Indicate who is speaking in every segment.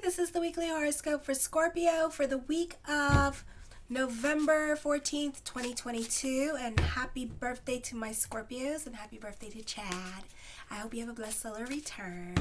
Speaker 1: This is the weekly horoscope for Scorpio for the week of November 14th, 2022. And happy birthday to my Scorpios and happy birthday to Chad. I hope you have a blessed solar return.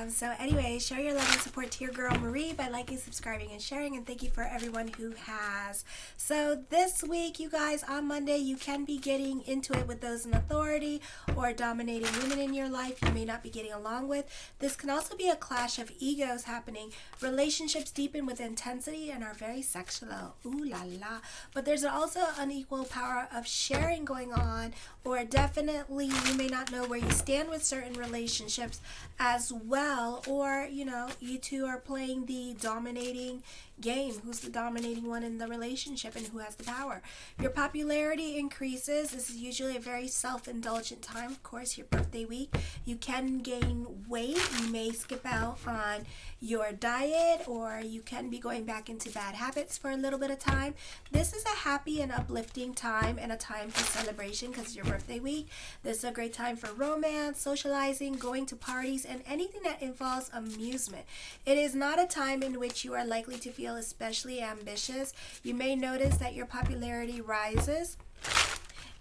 Speaker 1: So anyway, show your love and support to your girl Marie by liking, subscribing, and sharing. And thank you for everyone who has. So this week, you guys, on Monday, you can be getting into it with those in authority or dominating women in your life you may not be getting along with. This can also be a clash of egos happening. Relationships deepen with intensity and are very sexual. Ooh la la. But there's also unequal power of sharing going on, or definitely you may not know where you stand with certain relationships as well, or you two are playing the dominating game. Who's the dominating one in the relationship and who has the power? Your popularity increases. This is usually a very self-indulgent time. Of course, your birthday week. You can gain weight. You may skip out on your diet, or you can be going back into bad habits for a little bit of time. This is a happy and uplifting time and a time for celebration because it's your birthday week. This is a great time for romance, socializing, going to parties, and anything that involves amusement. It is not a time in which you are likely to feel especially ambitious. You may notice that your popularity rises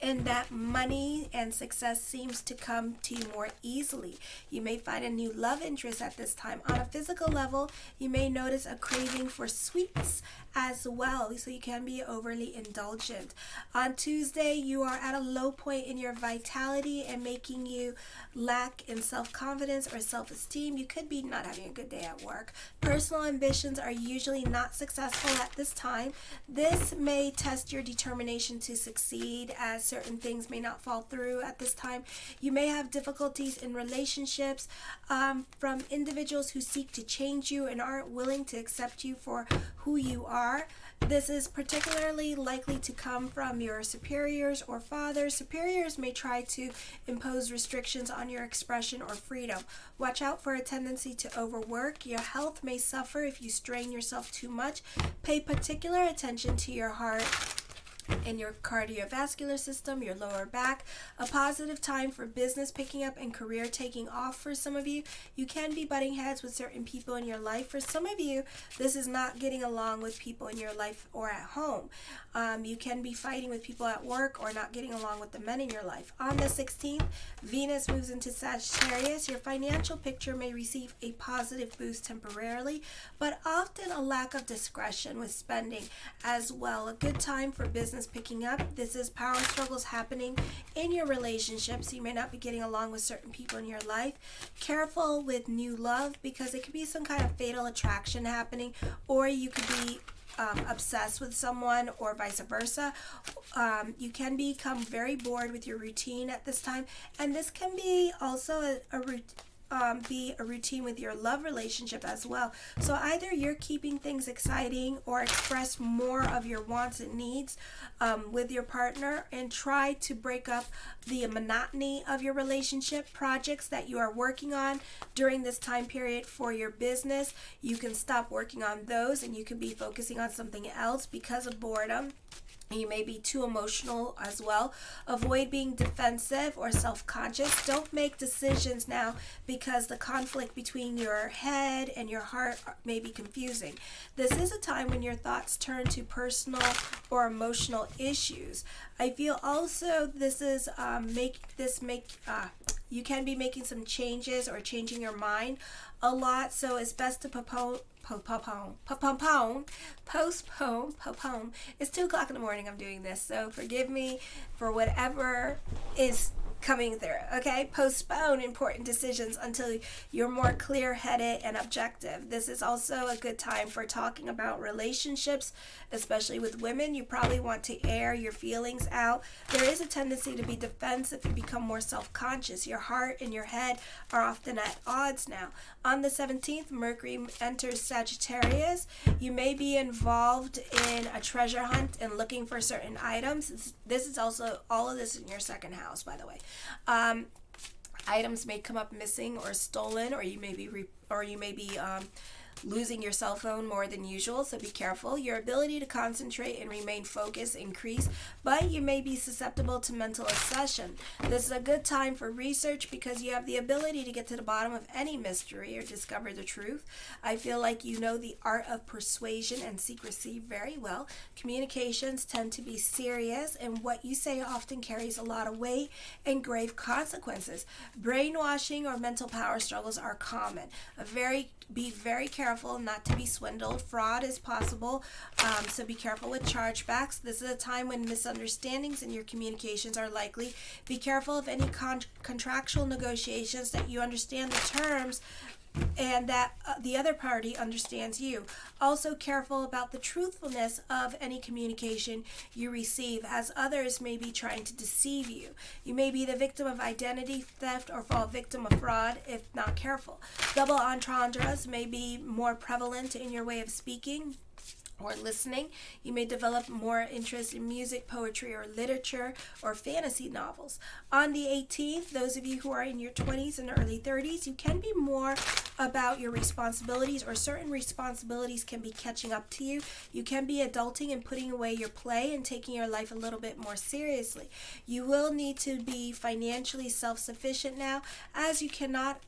Speaker 1: and that money and success seems to come to you more easily. You may find a new love interest at this time. On a physical level, you may notice a craving for sweets as well, so you can be overly indulgent. On Tuesday, you are at a low point in your vitality and making you lack in self-confidence or self-esteem. You could be not having a good day at work. Personal ambitions are usually not successful at this time. This may test your determination to succeed, as certain things may not fall through at this time. You may have difficulties in relationships from individuals who seek to change you and aren't willing to accept you for who you are. This is particularly likely to come from your superiors or fathers. Superiors may try to impose restrictions on your expression or freedom. Watch out for a tendency to overwork. Your health may suffer if you strain yourself too much. Pay particular attention to your heart and your cardiovascular system, your lower back. A positive time for business picking up and career taking off for some of you. You can be butting heads with certain people in your life. For some of you, this is not getting along with people in your life or at home. You can be fighting with people at work or not getting along with the men in your life. On the 16th, Venus moves into Sagittarius. Your financial picture may receive a positive boost temporarily, but often a lack of discretion with spending as well. A good time for business picking up. This is power struggles happening in your relationships. You may not be getting along with certain people in your life. Careful with new love, because it could be some kind of fatal attraction happening, or you could be obsessed with someone, or vice versa. You can become very bored with your routine at this time, and this can be also be a routine with your love relationship as well. So either you're keeping things exciting or express more of your wants and needs with your partner, and try to break up the monotony of your relationship. Projects that you are working on during this time period for your business, you can stop working on those and you can be focusing on something else because of boredom. You may be too emotional as well. Avoid being defensive or self-conscious. Don't make decisions now because the conflict between your head and your heart may be confusing. This is a time when your thoughts turn to personal or emotional issues. I feel also this is you can be making some changes or changing your mind a lot, so it's best to postpone. It's 2 o'clock in the morning I'm doing this, so forgive me for whatever is coming through, okay? Postpone important decisions until you're more clear-headed and objective. This is also a good time for talking about relationships, especially with women. You probably want to air your feelings out. There is a tendency to be defensive and become more self-conscious. Your heart and your head are often at odds now. On the 17th, Mercury enters Sagittarius. You may be involved in a treasure hunt and looking for certain items. This is also, all of this in your second house, by the way. Items may come up missing or stolen, or you may be losing your cell phone more than usual, so be careful. Your ability to concentrate and remain focused increase, but you may be susceptible to mental obsession. This is a good time for research because you have the ability to get to the bottom of any mystery or discover the truth. I feel like you know the art of persuasion and secrecy very well. Communications tend to be serious, and what you say often carries a lot of weight and grave consequences. Brainwashing or mental power struggles are common. Be very careful not to be swindled. Fraud is possible, so be careful with chargebacks. This is a time when misunderstandings in your communications are likely. Be careful of any contractual negotiations that you understand the terms and that the other party understands you. Also careful about the truthfulness of any communication you receive, as others may be trying to deceive you. You may be the victim of identity theft or fall victim of fraud if not careful. Double entendres may be more prevalent in your way of speaking or listening. You may develop more interest in music, poetry, or literature, or fantasy novels. On the 18th, those of you who are in your 20s and early 30s, you can be more about your responsibilities, or certain responsibilities can be catching up to you. You can be adulting and putting away your play and taking your life a little bit more seriously. You will need to be financially self-sufficient now, as you cannot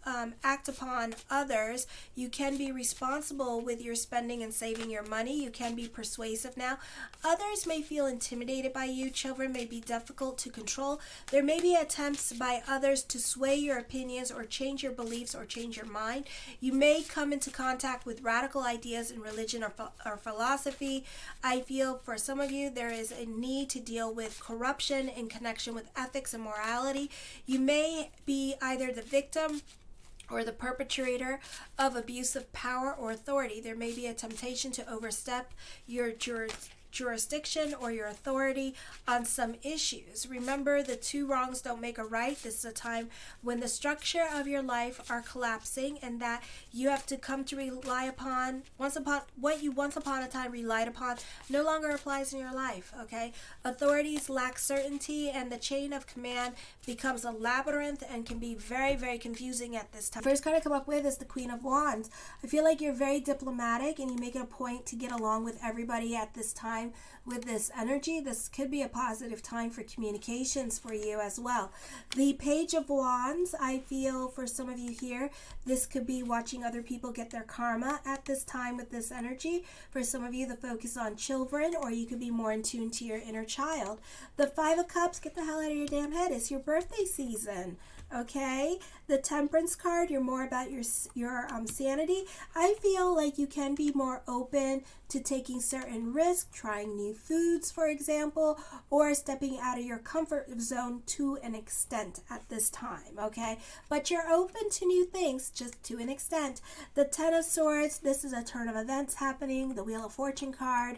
Speaker 1: act upon others. You can be responsible with your spending and saving your money. You can be persuasive now. Others may feel intimidated by you. Children may be difficult to control. There may be attempts by others to sway your opinions or change your beliefs or change your mind. You may come into contact with radical ideas in religion or philosophy. I feel for some of you there is a need to deal with corruption in connection with ethics and morality. You may be either the victim or the perpetrator of abuse of power or authority. There may be a temptation to overstep your jurisdiction or your authority on some issues. Remember, the two wrongs don't make a right. This is a time when the structure of your life are collapsing, and that you have to come to rely upon what you once upon a time relied upon no longer applies in your life. Okay, authorities lack certainty, and the chain of command becomes a labyrinth and can be very, very confusing at this time. First card I come up with is the Queen of Wands. I feel like you're very diplomatic and you make it a point to get along with everybody at this time. With this energy, this could be a positive time for communications for you as well. The Page of Wands, I feel for some of you here, this could be watching other people get their karma at this time with this energy. For some of you, the focus on children, or you could be more in tune to your inner child. The Five of Cups, get the hell out of your damn head. It's your birthday season. Okay, the Temperance card, you're more about your sanity. I feel like you can be more open to taking certain risks, trying new foods, for example, or stepping out of your comfort zone to an extent at this time, okay? But you're open to new things, just to an extent. The Ten of Swords, this is a turn of events happening. The Wheel of Fortune card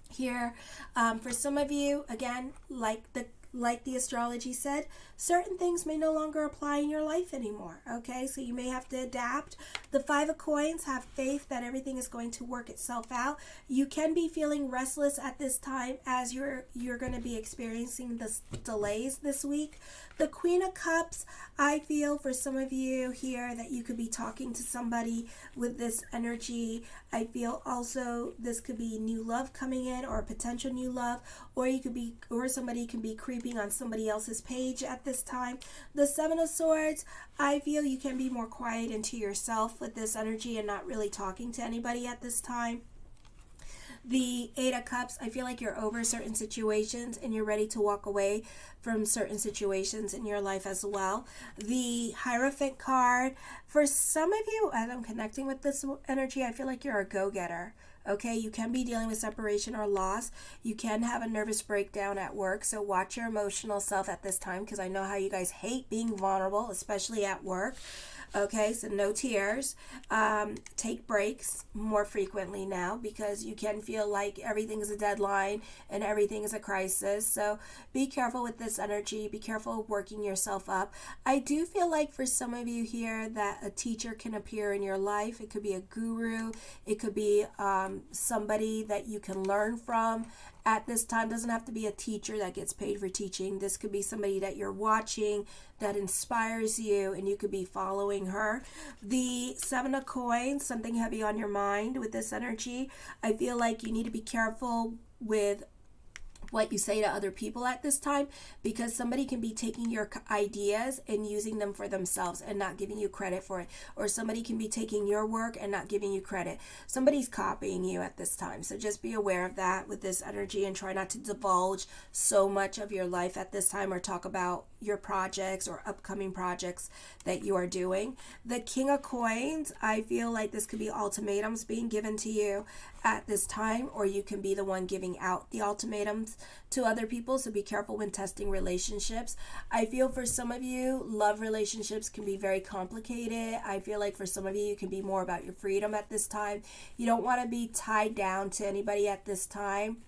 Speaker 1: here. For some of you, again, like the astrology said, certain things may no longer apply in your life anymore, okay? So you may have to adapt. The Five of Coins, have faith that everything is going to work itself out. You can be feeling restless at this time as you're going to be experiencing the delays this week. The Queen of Cups, I feel for some of you here that you could be talking to somebody with this energy. I feel also this could be new love coming in, or potential new love, or somebody can be creeping on somebody else's page at this time. The Seven of Swords, I feel you can be more quiet into yourself with this energy and not really talking to anybody at this time. The Eight of Cups, I feel like you're over certain situations and you're ready to walk away from certain situations in your life as well. The Hierophant card, for some of you, as I'm connecting with this energy, I feel like you're a go-getter. Okay, you can be dealing with separation or loss. You can have a nervous breakdown at work, so watch your emotional self at this time, because I know how you guys hate being vulnerable, especially at work. Okay, so no tears. Take breaks more frequently now, because you can feel like everything is a deadline and everything is a crisis. So be careful with this energy. Be careful of working yourself up. I do feel like for some of you here that a teacher can appear in your life. It could be a guru. It could be somebody that you can learn from at this time. Doesn't have to be a teacher that gets paid for teaching. This could be somebody that you're watching that inspires you, and you could be following her. The Seven of Coins, something heavy on your mind with this energy. I feel like you need to be careful with what you say to other people at this time, because somebody can be taking your ideas and using them for themselves and not giving you credit for it, or somebody can be taking your work and not giving you credit. Somebody's copying you at this time, so just be aware of that with this energy, and try not to divulge so much of your life at this time, or talk about your projects or upcoming projects that you are doing. The King of Coins, I feel like this could be ultimatums being given to you at this time, or you can be the one giving out the ultimatums to other people, so be careful when testing relationships. I feel for some of you, love relationships can be very complicated. I feel like for some of you, it can be more about your freedom at this time. You don't want to be tied down to anybody at this time.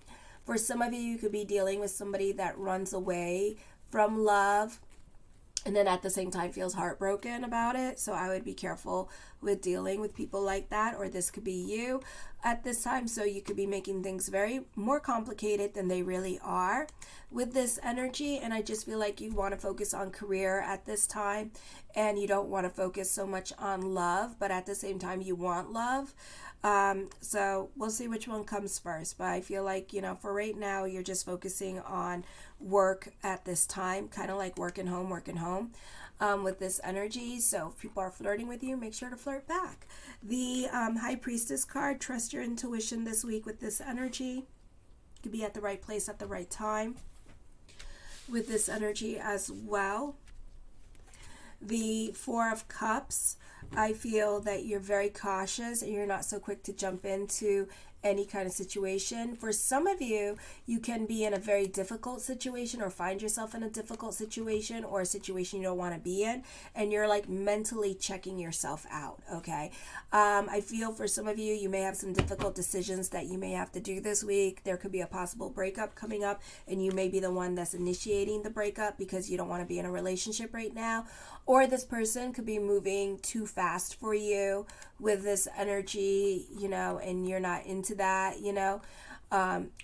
Speaker 1: For some of you, you could be dealing with somebody that runs away from love and then at the same time feels heartbroken about it. So I would be careful with dealing with people like that, or this could be you at this time. So you could be making things very more complicated than they really are with this energy. And I just feel like you want to focus on career at this time, and you don't want to focus so much on love, but at the same time you want love. So we'll see which one comes first, but I feel like, for right now, you're just focusing on work at this time, kind of like working home, with this energy. So if people are flirting with you, make sure to flirt back. The High Priestess card, trust your intuition this week with this energy. You could be at the right place at the right time with this energy as well. The Four of Cups, I feel that you're very cautious and you're not so quick to jump into any kind of situation. For some of you, you can be in a very difficult situation, or find yourself in a difficult situation, or a situation you don't want to be in, and you're like mentally checking yourself out, okay? I feel for some of you, you may have some difficult decisions that you may have to do this week. There could be a possible breakup coming up, and you may be the one that's initiating the breakup because you don't want to be in a relationship right now. Or this person could be moving too fast for you with this energy, and you're not into that,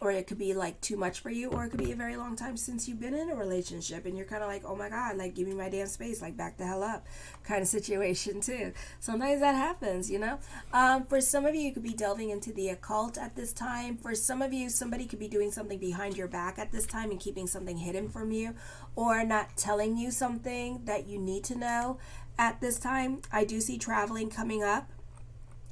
Speaker 1: or it could be like too much for you, or it could be a very long time since you've been in a relationship and you're kind of like, oh my God, like give me my damn space, like back the hell up kind of situation too. Sometimes that happens, For some of you, you could be delving into the occult at this time. For some of you, somebody could be doing something behind your back at this time and keeping something hidden from you, or not telling you something that you need to know at this time. I do see traveling coming up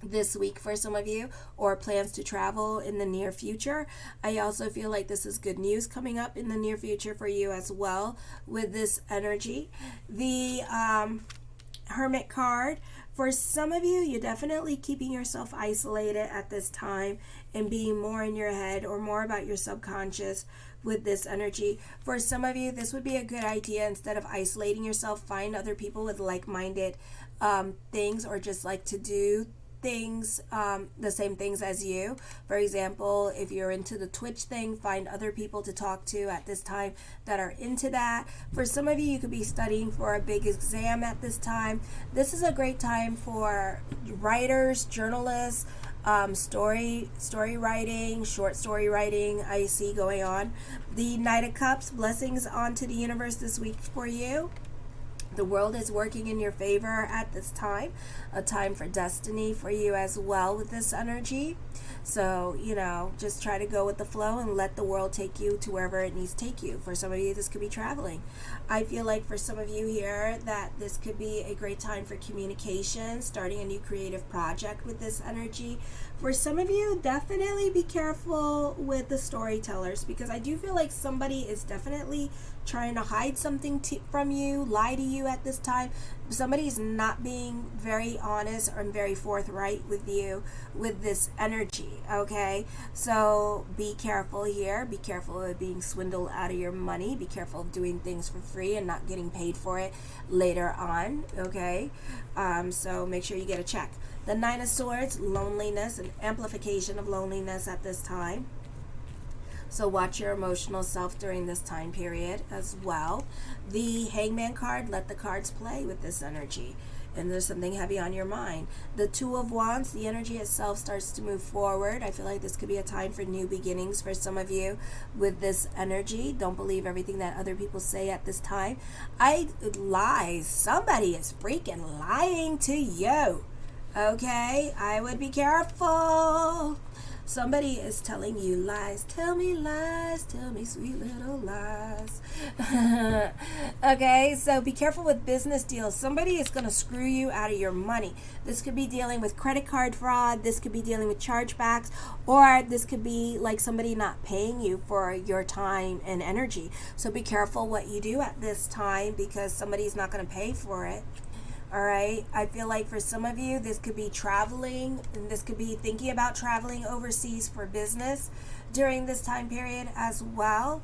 Speaker 1: this week for some of you, or plans to travel in the near future. I also feel like this is good news coming up in the near future for you as well with this energy. The Hermit card, for some of you, you're definitely keeping yourself isolated at this time and being more in your head or more about your subconscious with this energy. For some of you, this would be a good idea. Instead of isolating yourself, find other people with like-minded things, or just like to do things, the same things as you. For example, if you're into the Twitch thing, find other people to talk to at this time that are into that. For some of you, you could be studying for a big exam at this time. This is a great time for writers, journalists, story writing, short story writing, I see going on. The Knight of Cups, blessings onto the universe this week for you. The world is working in your favor at this time, a time for destiny for you as well with this energy. So, just try to go with the flow and let the world take you to wherever it needs to take you. For some of you, this could be traveling. I feel like for some of you here that this could be a great time for communication, starting a new creative project with this energy. For some of you, definitely be careful with the storytellers, because I do feel like somebody is definitely trying to hide something from you, lie to you at this time. Somebody's not being very honest or very forthright with you with this energy, okay? So be careful here. Be careful of being swindled out of your money. Be careful of doing things for free and not getting paid for it later on, okay? So make sure you get a check. The Nine of Swords, loneliness, and amplification of loneliness at this time. So watch your emotional self during this time period as well. The Hangman card, let the cards play with this energy. and there's something heavy on your mind. The Two of Wands, the energy itself starts to move forward. I feel like this could be a time for new beginnings for some of you with this energy. Don't believe everything that other people say at this time. Lies. Somebody is freaking lying to you. Okay? I would be careful. Somebody is telling you lies. Tell me lies. Tell me sweet little lies. Okay, so be careful with business deals. Somebody is going to screw you out of your money. This could be dealing with credit card fraud. This could be dealing with chargebacks. Or this could be like somebody not paying you for your time and energy. So be careful what you do at this time because somebody's not going to pay for it. All right, I feel like for some of you, this could be traveling, and this could be thinking about traveling overseas for business during this time period as well.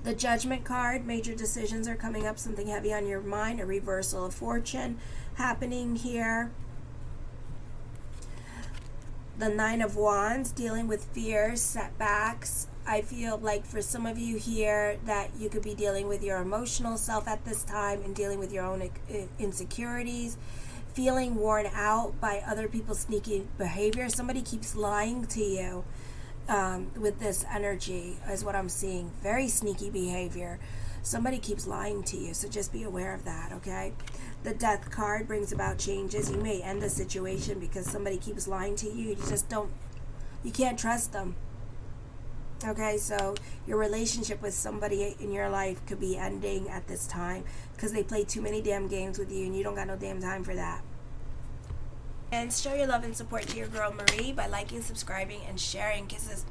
Speaker 1: The Judgment card, major decisions are coming up, something heavy on your mind, a reversal of fortune happening here. The Nine of Wands, dealing with fears, setbacks. I feel like for some of you here that you could be dealing with your emotional self at this time and dealing with your own insecurities, feeling worn out by other people's sneaky behavior. Somebody keeps lying to you with this energy is what I'm seeing. Very sneaky behavior. Somebody keeps lying to you, so just be aware of that, okay? The Death card brings about changes. You may end the situation because somebody keeps lying to you. You can't trust them. Okay, so your relationship with somebody in your life could be ending at this time because they play too many damn games with you and you don't got no damn time for that. And show your love and support to your girl Marie by liking, subscribing, and sharing. Kisses.